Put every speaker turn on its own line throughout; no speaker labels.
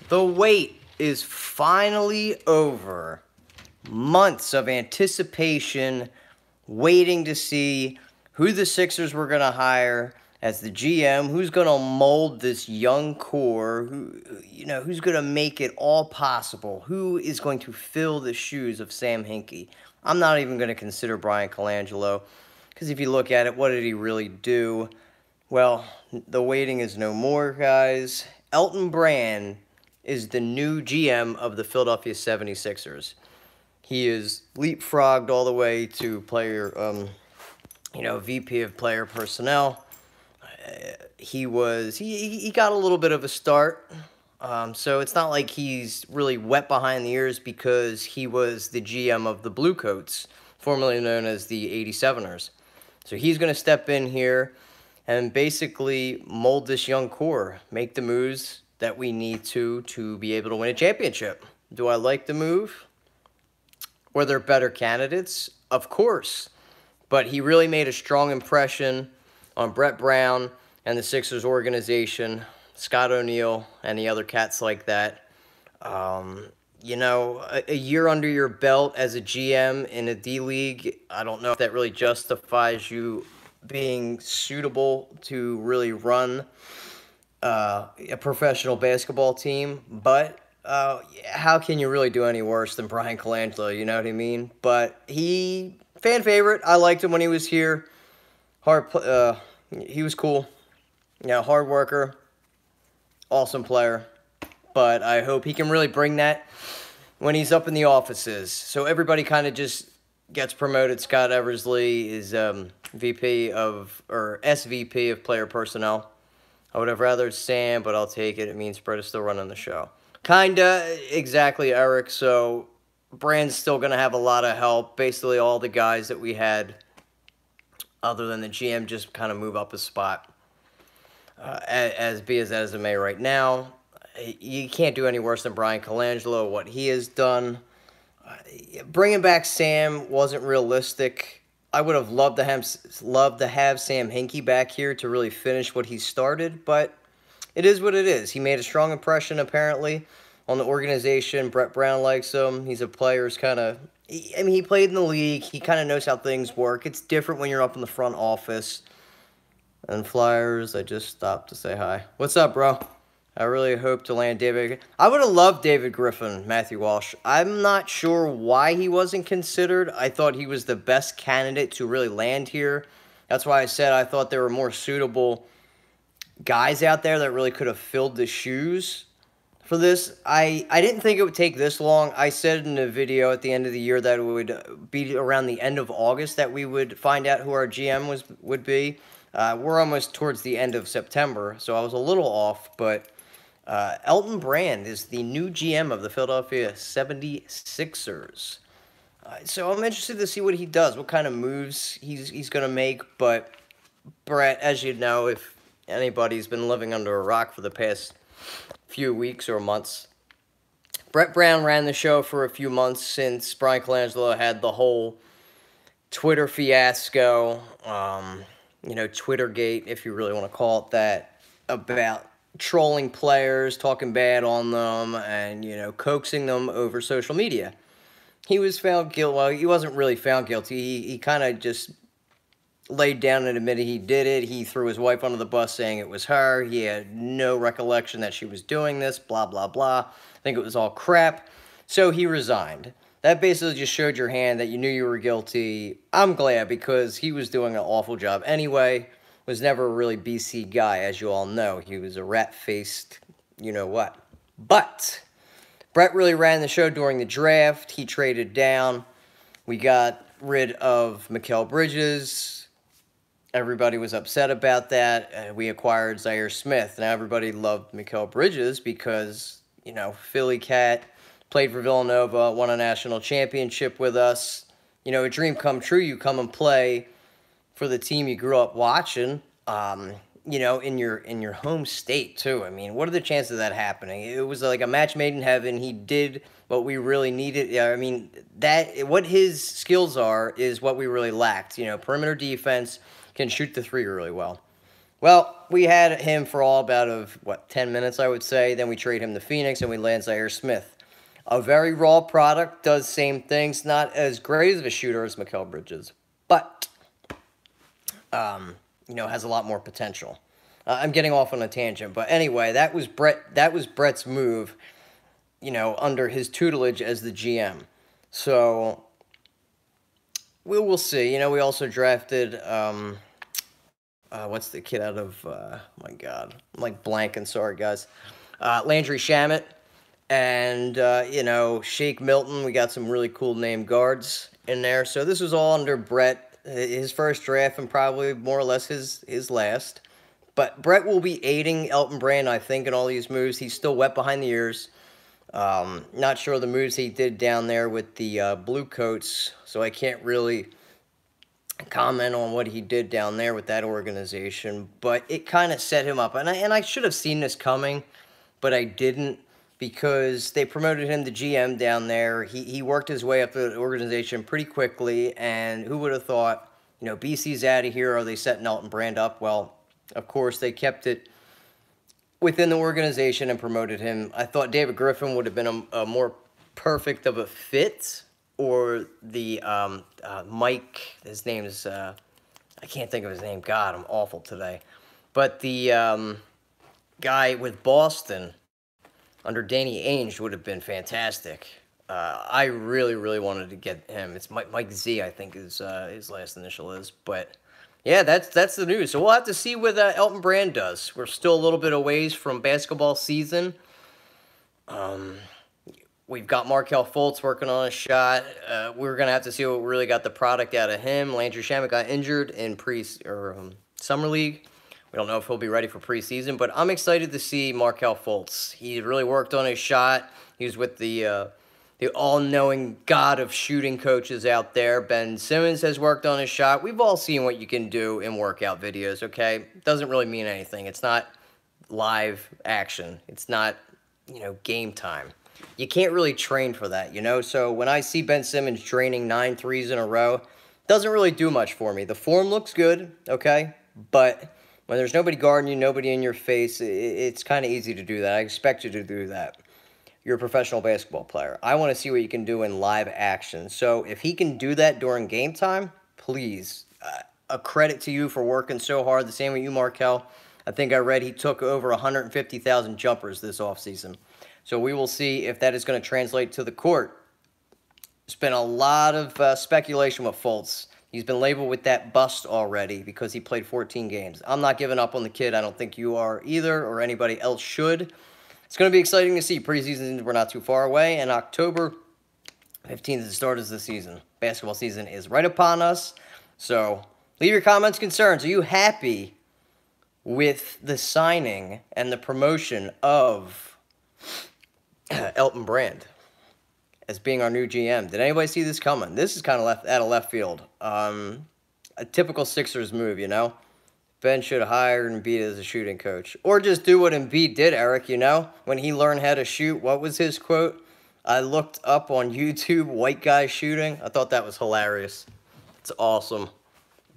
The wait is finally over. Months of anticipation, waiting to see who the Sixers were going to hire as the GM, who's going to mold this young core, who's going to make it all possible, who is going to fill the shoes of Sam Hinkie. I'm not even going to consider Brian Colangelo, because if you look at it, what did he really do? Well, the waiting is no more, guys. Elton Brand is the new GM of the Philadelphia 76ers. He is leapfrogged all the way to VP of player personnel. He got a little bit of a start. So it's not like he's really wet behind the ears because he was the GM of the Bluecoats, formerly known as the 87ers. So he's going to step in here and basically mold this young core, make the moves that we need to be able to win a championship. Do I like the move? Were there better candidates? Of course. But he really made a strong impression on Brett Brown and the Sixers organization, Scott O'Neal, and the other cats like that. A year under your belt as a GM in a D-League, I don't know if that really justifies you being suitable to really run a professional basketball team. But how can you really do any worse than Brian Colangelo, you know what I mean? But fan favorite. I liked him when he was here. He was cool. Hard worker. Awesome player. But I hope he can really bring that when he's up in the offices. So everybody kind of just gets promoted. Scott Eversley is SVP of player personnel. I would have rather Sam, but I'll take it. It means Brett is still running the show. Kinda, exactly, Eric. So Brand's still going to have a lot of help. Basically, all the guys that we had, other than the GM, just kind of move up a spot. As it may right now, you can't do any worse than Brian Colangelo, what he has done. Bringing back Sam wasn't realistic. I would have loved to have Sam Hinkie back here to really finish what he started, but it is what it is. He made a strong impression, apparently, on the organization. Brett Brown likes him. He's a player's he played in the league. He kind of knows how things work. It's different when you're up in the front office. And Flyers, I just stopped to say hi. What's up, bro? I really hope to land David. I would have loved David Griffin, Matthew Walsh. I'm not sure why he wasn't considered. I thought he was the best candidate to really land here. That's why I said I thought there were more suitable guys out there that really could have filled the shoes for this. I didn't think it would take this long. I said in a video at the end of the year that it would be around the end of August that we would find out who our GM would be. We're almost towards the end of September, so I was a little off, but Elton Brand is the new GM of the Philadelphia 76ers. So I'm interested to see what he does, what kind of moves he's going to make. But Brett, as you know, if anybody's been living under a rock for the past few weeks or months, Brett Brown ran the show for a few months since Brian Colangelo had the whole Twitter fiasco, Twittergate, if you really want to call it that, about trolling players, talking bad on them, and, coaxing them over social media. He was found guilty. Well, he wasn't really found guilty. He kind of just laid down and admitted he did it. He threw his wife under the bus saying it was her. He had no recollection that she was doing this, blah, blah, blah. I think it was all crap. So he resigned. That basically just showed your hand that you knew you were guilty. I'm glad, because he was doing an awful job anyway. Was never a really BC guy, as you all know. He was a rat-faced you-know-what. But Brett really ran the show during the draft. He traded down. We got rid of Mikal Bridges. Everybody was upset about that. We acquired Zaire Smith. Now everybody loved Mikal Bridges because, Philly cat, played for Villanova, won a national championship with us. A dream come true. You come and play for the team you grew up watching, in your home state, too. I mean, what are the chances of that happening? It was like a match made in heaven. He did what we really needed. What his skills are is what we really lacked. Perimeter defense, can shoot the three really well. Well, we had him for all about 10 minutes, I would say. Then we trade him to Phoenix, and we land Zaire Smith. A very raw product, does same things, not as great of a shooter as Mikal Bridges, but has a lot more potential. I'm getting off on a tangent, but anyway, that was Brett. That was Brett's move, under his tutelage as the GM. So we'll see. We also drafted what's the kid out of my God, I'm like blanking. Sorry, guys. Landry Shamet and Shake Milton. We got some really cool name guards in there. So this was all under Brett, his first draft and probably more or less his last. But Brett will be aiding Elton Brand, I think, in all these moves. He's still wet behind the ears. Not sure the moves he did down there with the Blue Coats, so I can't really comment on what he did down there with that organization. But it kind of set him up, and I should have seen this coming, but I didn't, because they promoted him to GM down there. He worked his way up the organization pretty quickly, and who would have thought, BC's out of here. Are they setting Elton Brand up? Well, of course, they kept it within the organization and promoted him. I thought David Griffin would have been a more perfect of a fit, or the Mike, his name is, I can't think of his name. God, I'm awful today. But the guy with Boston under Danny Ainge would have been fantastic. I really, really wanted to get him. It's Mike Z, I think his last initial is. But yeah, that's the news. So we'll have to see what Elton Brand does. We're still a little bit a ways from basketball season. We've got Markelle Fultz working on a shot. We're gonna have to see what really got the product out of him. Landry Shamet got injured in summer league. We don't know if he'll be ready for preseason, but I'm excited to see Markelle Fultz. He really worked on his shot. He was with the all-knowing god of shooting coaches out there. Ben Simmons has worked on his shot. We've all seen what you can do in workout videos, okay? Doesn't really mean anything. It's not live action. It's not, game time. You can't really train for that, So when I see Ben Simmons draining 9 threes in a row, doesn't really do much for me. The form looks good, okay? But when there's nobody guarding you, nobody in your face, it's kind of easy to do that. I expect you to do that. You're a professional basketball player. I want to see what you can do in live action. So if he can do that during game time, please, a credit to you for working so hard. The same with you, Markelle. I think I read he took over 150,000 jumpers this offseason. So we will see if that is going to translate to the court. There's been a lot of speculation with Fultz. He's been labeled with that bust already because he played 14 games. I'm not giving up on the kid. I don't think you are either, or anybody else should. It's going to be exciting to see. Preseason, we're not too far away, and October 15th is the start of the season. Basketball season is right upon us. So leave your comments, concerns. Are you happy with the signing and the promotion of Elton Brand as being our new GM? Did anybody see this coming? This is kind of out of left field. A typical Sixers move, Ben should have hired Embiid as a shooting coach. Or just do what Embiid did, Eric, when he learned how to shoot. What was his quote? I looked up on YouTube, white guy shooting. I thought that was hilarious. It's awesome.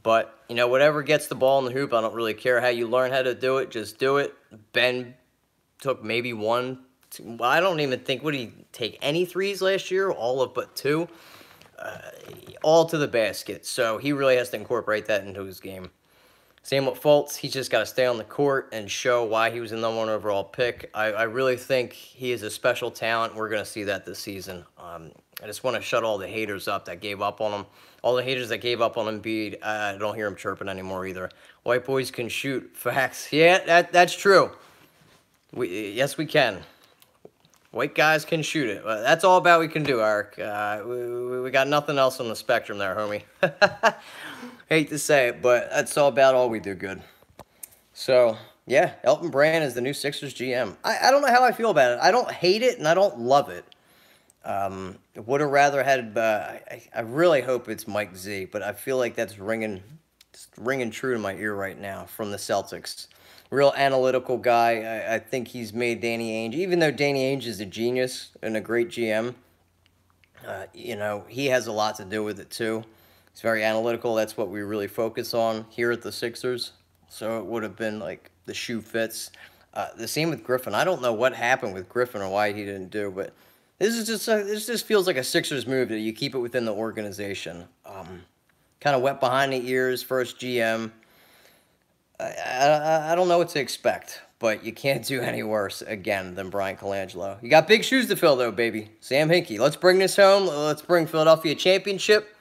But, whatever gets the ball in the hoop, I don't really care how you learn how to do it. Just do it. Ben took maybe one. I don't even think, would he take any threes last year? All of but 2. All to the basket. So he really has to incorporate that into his game. Same with Fultz. He's just got to stay on the court and show why he was the number 1 overall pick. I really think he is a special talent. We're going to see that this season. I just want to shut all the haters up that gave up on him. All the haters that gave up on Embiid, I don't hear him chirping anymore either. White boys can shoot. Facts. Yeah, that's true. Yes, we can. White guys can shoot it. That's all about we can do, Eric. We got nothing else on the spectrum there, homie. Hate to say it, but that's all we do good. So, yeah, Elton Brand is the new Sixers GM. I don't know how I feel about it. I don't hate it, and I don't love it. Would have rather had, I really hope it's Mike Z, but I feel like that's ringing true in my ear right now from the Celtics. Real analytical guy. I think he's made Danny Ainge, even though Danny Ainge is a genius and a great GM, he has a lot to do with it too. He's very analytical. That's what we really focus on here at the Sixers. So it would have been like the shoe fits. The same with Griffin. I don't know what happened with Griffin or why he didn't do, but this just feels like a Sixers move that you keep it within the organization. Kind of wet behind the ears, first GM. I don't know what to expect, but you can't do any worse, again, than Brian Colangelo. You got big shoes to fill, though, baby. Sam Hinkie. Let's bring this home. Let's bring Philadelphia a championship.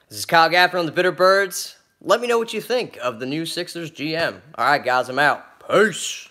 This is Kyle Gaffner on the Bitter Birds. Let me know what you think of the new Sixers GM. All right, guys, I'm out. Peace.